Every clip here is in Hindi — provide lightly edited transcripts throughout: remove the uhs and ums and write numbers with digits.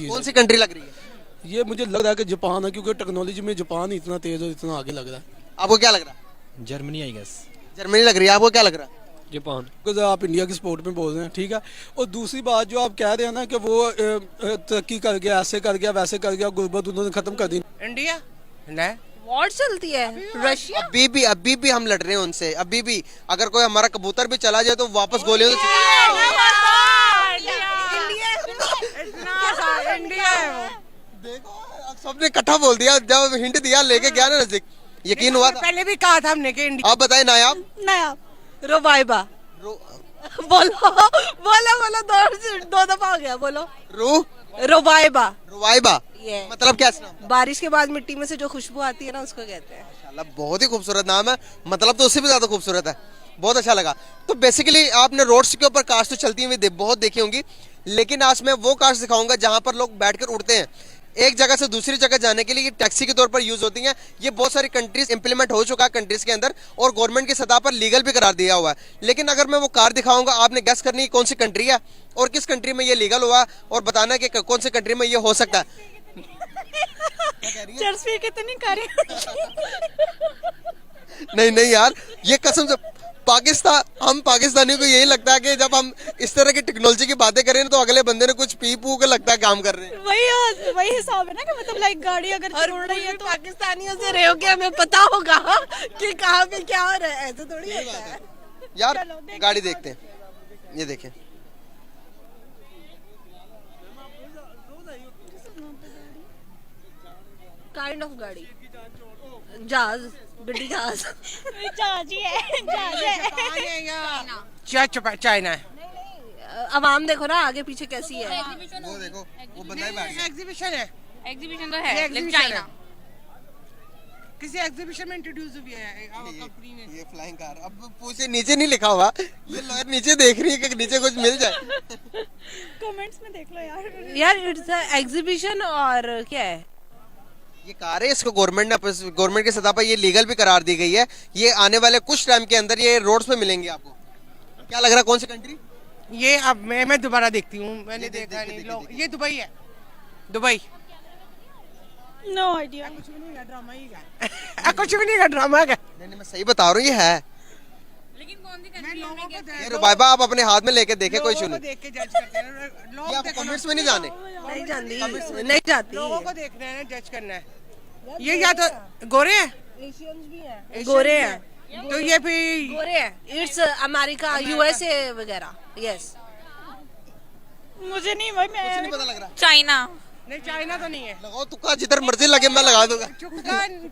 कौन सी कंट्री लग रही है? ये मुझे लग रहा है कि जापान है, क्योंकि टेक्नोलॉजी में जापान इतना तेज और इतना आगे लग रहा है। आपको क्या लग रहा है? Germany I guess. जर्मनी लग रही है, आपको क्या लग रहा है? जापान, बिकॉज आप इंडिया के सपोर्ट में बोल रहे हैं, ठीक है। और दूसरी बात जो आप कह रहे हैं ना कि वो तरक्की कर गया, ऐसे कर गया, वैसे कर गया, गुर्बत उन्होंने खत्म कर दी। इंडिया नहीं, वॉर चलती है रशिया। अभी भी हम लड़ रहे हैं उनसे, अभी भी। अगर कोई हमारा कबूतर भी चला जाए तो वापस गोलियों से इंडिया है वो। देखो सबने इकट्ठा बोल दिया, जब हिंट दिया लेके गया ना नजदीक, यकीन हुआ था। पहले भी कहा था हमने कि इंडिया। आप बताएं नायाब। नया रोबाइबा बोलो बोलो बोलो, दो दफा हो गया, बोलो रू रोबाइबा। रुवाइबा ये मतलब क्या है? बारिश के बाद मिट्टी में से जो खुशबू आती है ना, उसको कहते हैं। माशाल्लाह, बहुत ही खूबसूरत नाम है, मतलब तो उससे भी ज्यादा खूबसूरत है। बहुत अच्छा लगा। तो बेसिकली आपने रोड्स के ऊपर कार्स तो चलती हुई बहुत देखी होंगी, लेकिन आज मैं वो कार्स दिखाऊंगा जहां पर लोग बैठकर उड़ते हैं। एक जगह से दूसरी जगह जाने के लिए ये टैक्सी के तौर पर यूज होती हैं। ये बहुत सारी कंट्रीज इंप्लीमेंट हो चुका है कंट्रीज के अंदर, और गवर्नमेंट की सतह पर लीगल भी करार दिया हुआ है। लेकिन अगर मैं वो कार दिखाऊंगा, आपने गेस करनी है कौन सी कंट्री है और किस कंट्री में ये लीगल हुआ, और बताना है कि कौन सी कंट्री में ये हो सकता है। चर्च पे कितनी कारें। नहीं नहीं यार, ये कसम से पाकिस्तान, हम पाकिस्तानियों को यही लगता है कि जब हम इस तरह की टेक्नोलॉजी की बातें करें तो अगले बंदे ने कुछ पी पू के लगता है काम कर रहे हैं। वही हिसाब है ना, कि मतलब लाइक गाड़ी अगर उड़ रही है तो पाकिस्तानियों से रहे हो क्या, हमें पता होगा कि कहाँ पे क्या हो रहा है। ऐसे थोड़ी होता है यार। गाड़ी देखते हैं, ये देखें। काइंड ऑफ गाड़ी, जहाज, गड्डी जहाज। जहाज ही है, जहाज है। चाइना है। अवाम देखो ना आगे पीछे कैसी है। वो देखो, वो बंदा ही बैठ गया। एग्जीबिशन है, एग्जीबिशन तो ये है, exhibition चाइना। किसी एग्जीबिशन में इंट्रोड्यूस हुई है कंपनी ने। ये फ्लाइंग कार, अब पूछे नीचे नहीं लिखा हुआ, ये लॉयर नीचे देख रही है कि नीचे कुछ मिल जाए। कमेंट्स में देख लो यार। यार इट्स एग्जीबिशन, और क्या है ये कार है, इसको गवर्नमेंट की सतह पर ये लीगल भी करार दी गई है। ये आने वाले कुछ टाइम के अंदर ये रोड्स पे मिलेंगे आपको। क्या लग रहा है कौन सी कंट्री? ये अब मैं दोबारा देखती हूँ, मैंने देखा नहीं। लोग ये दुबई है, दुबई। No idea. कुछ भी नहीं है, ड्रामा ही है। कुछ भी नहीं है, ड्रामा है। नहीं मैं सही बता रहा हूँ, ये है। लेकिन कौन सी मैं कंट्री लोगों में को ये रुबाइबा आप अपने हाथ में लेके देखे, कोई लोगों सुन। को देख के जज करते हैं। ये लोग आप देखो, कमेंट्स में नहीं जाने। नहीं जानती, नहीं जाती। लोगों को देखना है, जज करना है। ये या तो गोरे हैं, एशियंस भी हैं, गोरे हैं, तो ये भी गोरे हैं। इट्स अमेरिका, यूएसए वगैरह। यस, मुझे नहीं भाई, कुछ नहीं मैं पता लग रहा। चाइना। नहीं, चाइना तो नहीं है। लगाओ तुक्का, जिधर मर्जी लगे मैं लगा दूंगा।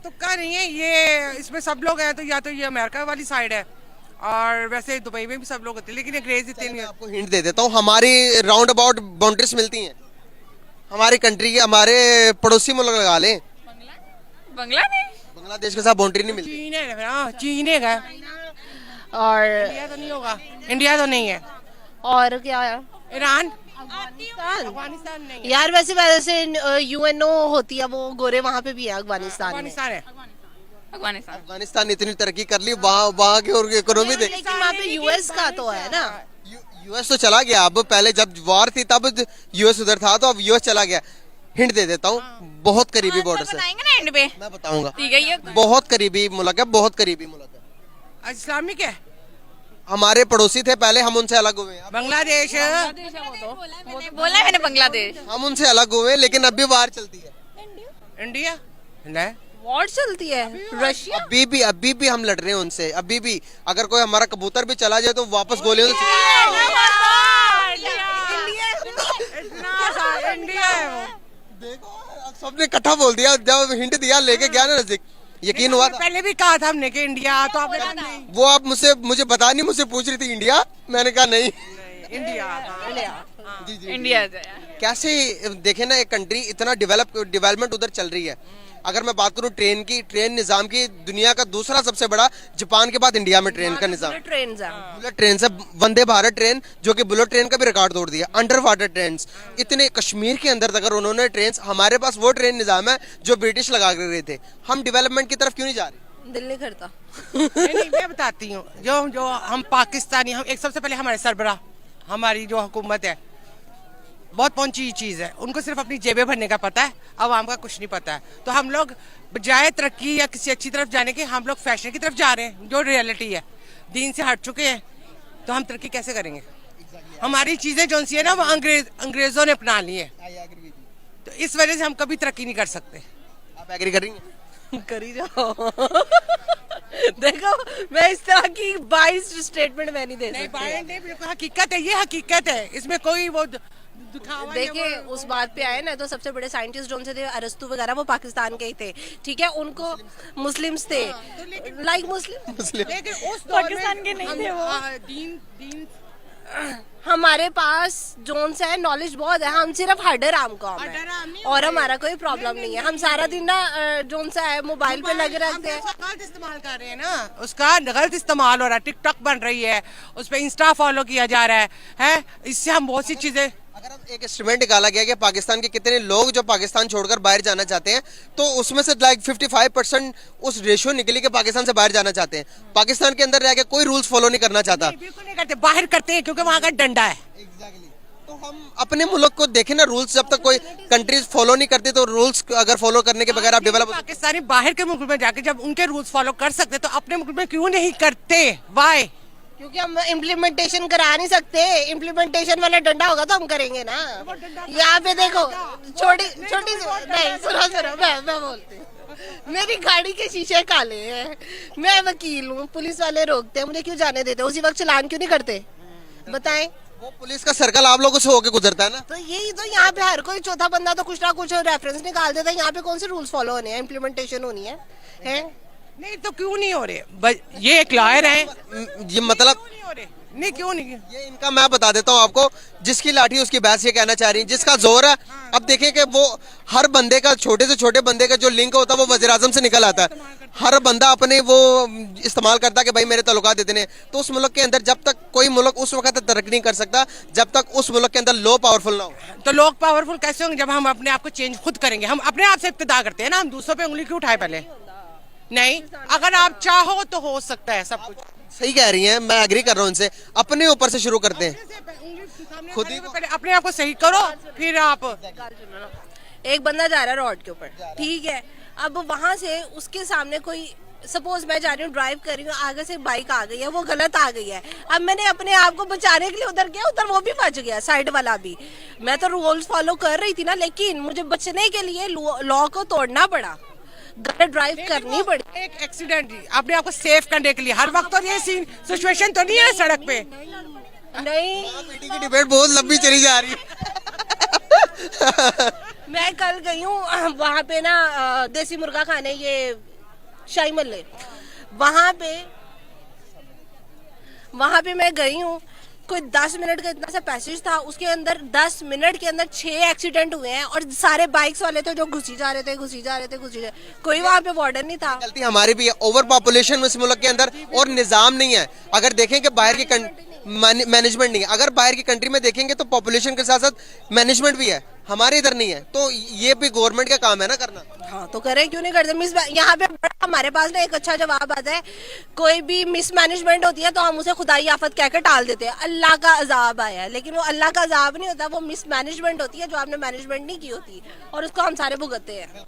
तुक्का नहीं है ये, इसमें सब लोग हैं, तो या तो ये अमेरिका वाली साइड है, और वैसे दुबई में भी सब लोग होते हैं, लेकिन ये क्रेज इतने नहीं है। आपको हिंट दे देता हूँ, हमारी राउंड अबाउट बाउंड्रीज मिलती हैं हमारी कंट्री के, हमारे पड़ोसी मुल्क लगा लें। बांग्लादेश। बांग्लादेश के साथ बाउंड्री नहीं मिलती। चीन है, हाँ चीन है। और इंडिया तो नहीं होगा, इंडिया तो नहीं है। और क्या है? ईरान, अफगानिस्तान। अफगानिस्तान नहीं है। यार वैसे यूएनओ होती है, वो गोरे वहाँ पे भी है अफगानिस्तान में। अफगानिस्तान है। अफगानिस्तान। अफगानिस्तान ने इतनी तरक्की कर ली, वहाँ की और इकोनॉमी देख। लेकिन वहाँ पे यूएस का तो है ना। यूएस तो चला गया, अब पहले जब वॉर थी तब यूएस उधर था, तो अब यूएस चला गया। हिंट दे देता हूँ, बहुत करीबी बॉर्डर से। बताएंगे ना एंड पे। मैं बताऊंगा, ठीक है, ये बहुत करीबी मुल्क है, बहुत करीबी मुल्क है। इस्लामिक है। हमारे पड़ोसी थे पहले, हम उनसे अलग हुए हैं। बांग्लादेश। बोला है मैंने बांग्लादेश। हम उनसे अलग हुए हैं, लेकिन अभी वार चलती है। इंडिया नहीं, वॉर चलती है रशिया। अभी भी हम लड़ रहे हैं उनसे, अभी भी। अगर कोई हमारा कबूतर भी चला जाए तो वापस गोलियों से इंडिया है वो। देखो सबने इकट्ठा बोल दिया, जब हिंट दिया लेके गया ना नजदीक, यकीन हुआ था। पहले भी कहा था हमने कि इंडिया, तो आपने कहा नहीं। वो आप मुझे बता नहीं, मुझसे पूछ रही थी इंडिया, मैंने कहा नहीं। इंडिया। इंडिया। कैसे देखे ना, एक कंट्री इतना डेवलपमेंट उधर चल रही है। अगर मैं बात करूं ट्रेन की, ट्रेन निजाम की, दुनिया का दूसरा सबसे बड़ा, जापान के बाद इंडिया में ट्रेन का निजाम। बुलेट ट्रेन से, वंदे भारत ट्रेन जो कि बुलेट ट्रेन का भी रिकॉर्ड तोड़ दिया। अंडर वाटर ट्रेन, इतने कश्मीर के अंदर अगर उन्होंने ट्रेन, हमारे पास वो ट्रेन निजाम है जो ब्रिटिश लगा कर रहे थे। हम डेवलपमेंट की तरफ क्यों नहीं जा रहे? दिल नहीं करता। नहीं, मैं बताती हूँ, जो हम पाकिस्तानी, हम एक सबसे पहले हमारे सरबराह, हमारी जो हुकूमत है, बहुत पहुंची चीज़ है, उनको सिर्फ अपनी जेबें भरने का पता है, आवाम का कुछ नहीं पता है। तो हम लोग बजाय तरक्की या किसी अच्छी तरफ जाने के हम लोग फैशन की तरफ जा रहे हैं, जो रियलिटी है, दीन से हट चुके हैं, तो हम तरक्की कैसे करेंगे? हमारी चीज़ें जो सी है ना वो अंग्रेज़ों ने अपना ली है, तो इस वजह से हम कभी तरक्की नहीं कर सकते। आप एग्री कर रही हैं? करी जाओ। देखो मैं इस तरह की बाइस्ड स्टेटमेंट मैं नहीं दे नहीं, सकती। बाहर नहीं, बिल्कुल हकीकत है, ये हकीकत है, इसमें कोई वो दिखावा नहीं है, देखिए वो- उस बात पे आए ना, तो सबसे बड़े साइंटिस्ट जो थे अरस्तु वगैरह, वो पाकिस्तान के ही थे, ठीक है, उनको मुस्लिम्स थे, लाइक मुस्लिम, लेकिन उस दौर में पाकिस्तान के नहीं थे वो। दीन हमारे पास जोन से है, नॉलेज बहुत है, हम सिर्फ हडर आम कौम है हडर-आम नहीं और होते। हमारा कोई प्रॉब्लम नहीं है। हम सारा दिन ना जोन से है मोबाइल पे लगे रहते हैं। उसका गलत इस्तेमाल कर रहे हैं ना, उसका गलत इस्तेमाल हो रहा है, टिकटॉक बन रही है, उस पर इंस्टा फॉलो किया जा रहा है, इससे हम बहुत सी चीजें। अगर हम एक एस्टिमेट निकाला गया कि पाकिस्तान के कितने लोग जो पाकिस्तान छोड़कर बाहर जाना चाहते हैं, तो उसमें से लाइक 55% उस रेशियो निकली कि पाकिस्तान से बाहर जाना चाहते हैं। पाकिस्तान के अंदर रह के कोई रूल्स फॉलो नहीं करना चाहता। बिल्कुल नहीं करते, बाहर करते हैं क्योंकि वहाँ का डंडा है। तो हम अपने मुल्क को देखें ना, रूल्स जब तक कोई कंट्रीज फॉलो नहीं करती, तो रूल्स अगर फॉलो करने के बगैर आप डेवलप। पाकिस्तानी बाहर के मुल्क में जाके जब उनके रूल्स फॉलो कर सकते तो अपने मुल्क में क्यों नहीं करते? वाई? क्योंकि हम इम्प्लीमेंटेशन करा नहीं सकते, इम्प्लीमेंटेशन वाला डंडा होगा तो हम करेंगे ना। यहाँ पे देखो छोटी छोटी नहीं, सुनो मैं बोलती हूँ। मेरी गाड़ी के शीशे काले हैं, मैं वकील हूँ, पुलिस वाले रोकते हैं, मुझे क्यों जाने देते? उसी वक्त चलान क्यों नहीं करते? बताएं। वो पुलिस का सर्कल आप लोगों से होके गुजरता है ना। तो यही तो, यहाँ पे हर कोई चौथा बंदा तो कुछ ना कुछ रेफरेंस निकाल देता है। यहाँ पे कौन से रूल्स फॉलो होने हैं, इम्प्लीमेंटेशन होनी है? नहीं तो क्यों नहीं हो रहे? ये एक लॉयर है, ये मतलब क्यों नहीं हो रहे? नहीं क्यों नहीं? ये इनका मैं बता देता हूँ आपको, जिसकी लाठी उसकी भैंस, ये कहना चाह रही है, जिसका जोर है। अब देखें कि वो हर बंदे का, छोटे से छोटे बंदे का जो लिंक होता है वो वज़ीर आज़म से निकल आता है। हर बंदा अपने वो इस्तेमाल करता है कि भाई मेरे ताल्लुकात इतने। तो उस मुल्क के अंदर जब तक कोई मुल्क उस वक्त तरक्की नहीं कर सकता जब तक उस मुल्क के अंदर लो पावरफुल ना हो। तो लोग पावरफुल कैसे होंगे जब हम अपने आप को चेंज खुद करेंगे? हम अपने आप से इब्तिदा करते हैं ना, हम दूसरों पे उंगली क्यों उठाए? पहले नहीं, अगर आप चाहो तो हो सकता है सब कुछ। सही कह रही हैं, मैं एग्री कर रहा हूँ इनसे। अपने ऊपर से शुरू करते हैं, खुद ही पहले अपने आप को सही करो, फिर आप। एक बंदा जा रहा है रोड के ऊपर, ठीक है, अब वहां से उसके सामने कोई, सपोज मैं जा रही हूँ, ड्राइव कर रही हूँ, आगे से बाइक आ गई है, वो गलत आ गई है, अब मैंने अपने आप को बचाने के लिए उधर गया, उधर वो भी बच गया, साइड वाला भी। मैं तो रूल्स फॉलो कर रही थी ना, लेकिन मुझे बचने के लिए लॉ को तोड़ना पड़ा, गलत ड्राइव करनी पड़ी। एक एक्सीडेंट अपने आप को सेफ करने के लिए, हर वक्त तो ये सिचुएशन तो नहीं है सड़क पे। नहीं, पीटी की डिबेट बहुत लंबी चली जा रही है। मैं कल गई हूँ वहाँ पे ना देसी मुर्गा खाने, ये शाही मल्ले, वहाँ पे मैं गई हूँ। कोई 10 मिनट का इतना सा पैसेज था, उसके अंदर 10 मिनट के अंदर 6 एक्सीडेंट हुए हैं, और सारे बाइक्स वाले थे जो घुसी जा रहे थे। कोई वहाँ पे वार्डन नहीं था। गलती हमारी भी है, ओवर पॉपुलेशन इस मुल्क के अंदर और निजाम नहीं है। अगर देखें कि बाहर की मैनेजमेंट नहीं है, अगर बाहर की कंट्री में देखेंगे तो पॉपुलेशन के साथ साथ मैनेजमेंट भी है, हमारे इधर नहीं है। तो ये भी गवर्नमेंट का काम है ना करना। हाँ तो करें, क्यों नहीं करते? यहाँ पे हमारे पास ना एक अच्छा जवाब आता है, कोई भी मिसमैनेजमेंट होती है तो हम उसे खुदाई आफत कहकर टाल देते हैं, अल्लाह का अजाब आया है, लेकिन वो अल्लाह का अजाब नहीं होता, वो मिसमैनेजमेंट होती है जो आपने मैनेजमेंट नहीं की होती, और उसको हम सारे भुगतते हैं।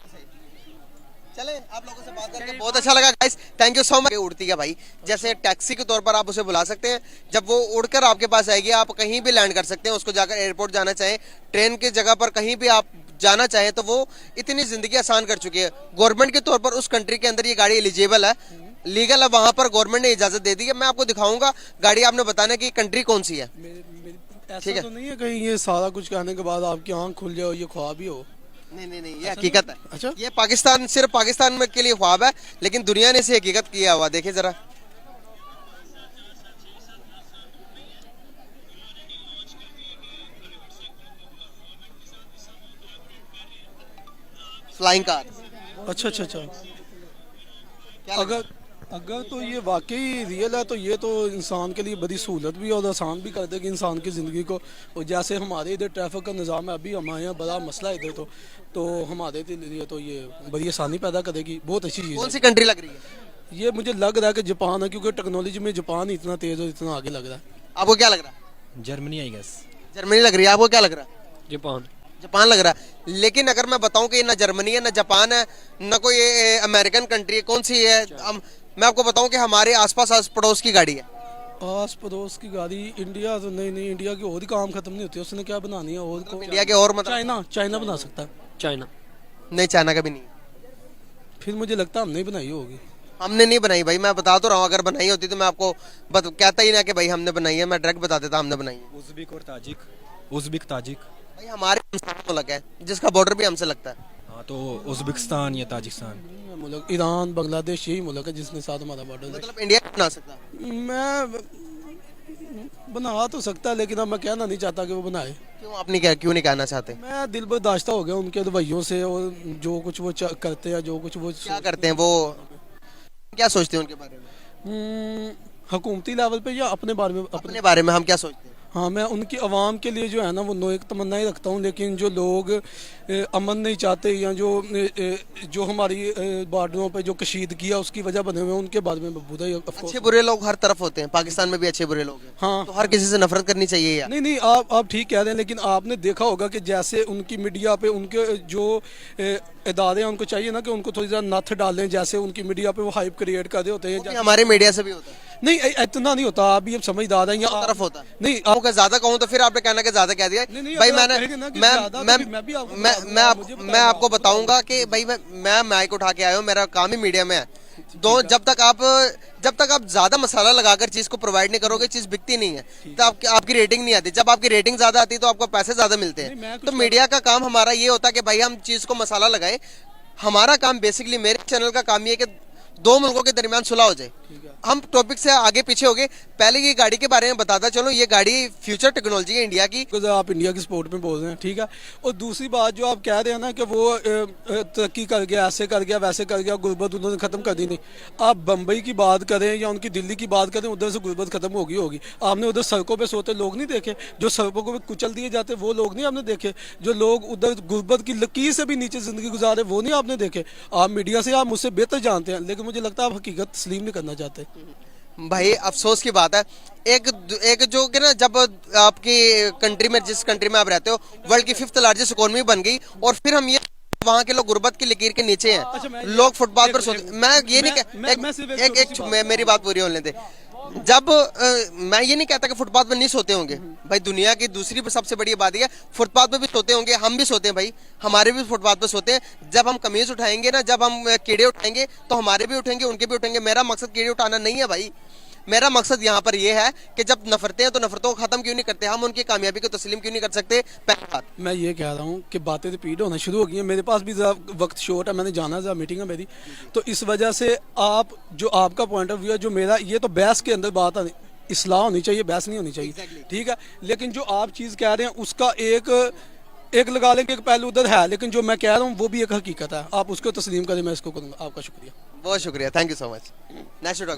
चले, आप लोगों से बात करके बहुत अच्छा लगा guys, thank you so much. उड़ती है भाई, जैसे टैक्सी के तौर पर आप उसे बुला सकते हैं, जब वो उड़कर आपके पास आएगी आप कहीं भी लैंड कर सकते हैं। उसको जाकर एयरपोर्ट जाना चाहें, ट्रेन की जगह पर कहीं भी आप जाना चाहें, तो वो इतनी जिंदगी आसान कर चुकी है। गवर्नमेंट के तौर पर उस कंट्री के अंदर ये गाड़ी एलिजिबल है, लीगल है, वहां पर गवर्नमेंट ने इजाजत दे दी है। मैं आपको दिखाऊंगा गाड़ी, आपने बताना कि कंट्री कौन सी है। ऐसा तो नहीं है कहीं ये सारा कुछ कहने के बाद आपकी आंख खुल जाए और ये ख्वाब ही हो? नहीं, ये हकीकत है। अच्छा, ये पाकिस्तान, सिर्फ पाकिस्तान में के लिए ख्वाब है, लेकिन दुनिया ने इसे हकीकत किया हुआ। देखिए जरा, फ्लाइंग कार। अच्छा। अगर तो ये वाकई रियल है तो ये तो इंसान के लिए बड़ी सहूलत भी और आसान भी कर देगी इंसान की ज़िंदगी को। और जैसे हमारे इधर ट्रैफिक का निज़ाम है, अभी हमारे यहाँ बड़ा मसला है इधर, तो हमारे लिए तो ये बड़ी आसानी पैदा करेगी। बहुत अच्छी चीज़ कौन सी कंट्री लग रही है? ये मुझे लग रहा है कि जापान है, क्योंकि टेक्नोलॉजी में जापान इतना तेज़ और इतना आगे लग रहा है। आपको क्या लग रहा है? Germany I guess. जर्मनी लग रही है, आपको क्या लग रहा है? जापान। जापान लग रहा है, लेकिन अगर मैं बताऊं कि ना जर्मनी है ना जापान है ना कोई अमेरिकन कंट्री है, कौन सी है? मैं आपको बताऊं कि हमारे आसपास आस पड़ोस की गाड़ी है। आस पड़ोस की गाड़ी इंडिया तो नहीं, इंडिया की और ही काम खत्म नहीं होती, उसने क्या बनानी है और को? इंडिया के और मतलब चाइना बना सकता है। चाइना। नहीं, चाइना का भी नहीं। फिर मुझे लगता है हमने ही बनाई होगी। हमने नहीं बनाई भाई, मैं बता तो रहा हूँ, अगर बनाई होती तो मैं आपको कहता ही ना कि भाई हमने बनाई है, मैं डायरेक्ट बता देता हमने बनाई है। उज़्बेक और ताजिक, उज़्बेक ताजिक। भाई हमारे हमसाया मुल्क है जिसका बॉर्डर भी हमसे लगता है। हाँ तो उज़्बेकिस्तान या ताजिकिस्तान। मुल्क ईरान बांग्लादेश यही मुल्क है जिसने साथ हमारा बॉर्डर है। मतलब इंडिया नहीं बना सकता। मैं बना तो सकता है, लेकिन अब मैं कहना नहीं चाहता कि वो बनाए। क्यों नहीं कहना चाहते? मैं दिल बर्दाश्ता हो गया उनके रवैयों से, और जो कुछ वो करते हैं, जो कुछ वो क्या करते हैं वो, क्या सोचते हैं उनके बारे में? हुकूमती लेवल पे या अपने बारे में? अपने बारे में हम क्या सोचते हैं? हाँ, मैं उनकी आवाम के लिए जो है ना वो नो एक तमन्नाएं रखता हूँ, लेकिन जो लोग अमन नहीं चाहते या जो हमारी बॉर्डरों पे जो कशीदगी है उसकी वजह बने हुए हैं, उनके बारे में बुरा ही अफसोस। अच्छे बुरे लोग हर तरफ होते हैं, पाकिस्तान में भी अच्छे बुरे लोग हैं। हाँ, तो हर किसी से नफरत करनी चाहिए यार। नहीं आप ठीक कह रहे हैं, लेकिन आपने देखा होगा कि जैसे उनकी मीडिया पे उनके जो इदारे हैं उनको चाहिए ना कि उनको थोड़ी ज़्यादा नथ डालें, जैसे उनकी मीडिया पे वो हाइप क्रिएट कर रहे होते हैं। हमारे मीडिया से भी होता है। नहीं, इतना नहीं होता, आप भी अब समझदार हैं। या तरफ होता है। नहीं, आपको ज्यादा कहूँ तो फिर आपने कहना कि ज्यादा कह दिया। भाई मैं आपको बताऊंगा कि भाई मैं माइक उठा के आया हूँ, मेरा काम ही मीडिया में है। तो जब तक आप ज्यादा मसाला लगाकर चीज को प्रोवाइड नहीं करोगे, चीज बिकती नहीं है, तो आपकी रेटिंग नहीं आती। जब आपकी रेटिंग ज्यादा आती है तो आपको पैसे ज्यादा मिलते हैं। तो मीडिया का काम हमारा ये होता है कि भाई हम चीज को मसाला लगाए। हमारा काम बेसिकली, मेरे चैनल का काम ये है कि दो मुल्कों के दरमियान सुलह हो जाए। हम टॉपिक से आगे पीछे हो गए। पहले ये गाड़ी के बारे में बताता चलो, ये गाड़ी फ्यूचर टेक्नोलॉजी है इंडिया की। आप इंडिया की स्पोर्ट में बोल रहे हैं, ठीक है। और दूसरी बात जो आप कह रहे हैं ना कि वो तरक्की कर गया, ऐसे कर गया, वैसे कर गया, गुर्बत उन्होंने खत्म कर दी। नहीं, आप बम्बई की बात करें या उनकी दिल्ली की बात करें, उधर से गुर्बत खत्म होगी। आपने उधर सड़कों पे सोते लोग नहीं देखे? जो सड़कों को कुचल दिए जाते वो लोग नहीं आपने देखे? जो लोग उधर गुर्बत की लकीर से भी नीचे जिंदगी गुजारे वो नहीं आपने देखे? आप मीडिया से आप मुझसे बेहतर जानते हैं, लेकिन मुझे लगता है आप हकीकत तस्लीम नहीं करना चाहते। भाई अफसोस की बात है, एक जो कि ना, जब आपकी कंट्री में, जिस कंट्री में आप रहते हो, वर्ल्ड की 5th लार्जेस्ट इकोनॉमी बन गई, और फिर हम ये वहाँ के लोग गुर्बत की लकीर के नीचे हैं, लोग फुटपाथ पर सोते। मैं ये नहीं, मेरी बात पूरी होने दे। जब मैं ये नहीं कहता कि फुटपाथ पर नहीं सोते होंगे भाई, दुनिया की दूसरी सबसे बड़ी बात है फुटपाथ पर भी सोते होंगे, हम भी सोते हैं भाई, हमारे भी फुटपाथ पर सोते हैं। जब हम कमीज उठाएंगे ना, जब हम कीड़े उठाएंगे तो हमारे भी उठेंगे, उनके भी उठेंगे। मेरा मकसद कीड़े उठाना नहीं है भाई, मेरा मकसद यहाँ पर यह है कि जब नफरतें हैं तो नफरतों को खत्म क्यों नहीं करते, हम उनकी कामयाबी को तस्लीम क्यों नहीं कर सकते। पहली बात मैं ये कह रहा हूँ कि बातें रिपीट होना शुरू हो गई हैं। मेरे पास भी ज़रा वक्त शॉर्ट है, मैंने जाना ज़रा मीटिंग है मेरी, तो इस वजह से आप जो आपका पॉइंट ऑफ व्यू है, जो मेरा, ये तो बहस के अंदर बात है, इस्लाह होनी चाहिए, बहस नहीं होनी चाहिए, ठीक है। लेकिन जो आप चीज़ कह रहे हैं उसका एक लगा लेंगे, एक पहलू उधर है, लेकिन जो मैं कह रहा हूँ वो भी एक हकीकत है, आप उसको तस्लीम करें, मैं इसको करूँगा। आपका शुक्रिया, बहुत शुक्रिया, thank you so much. Next talk.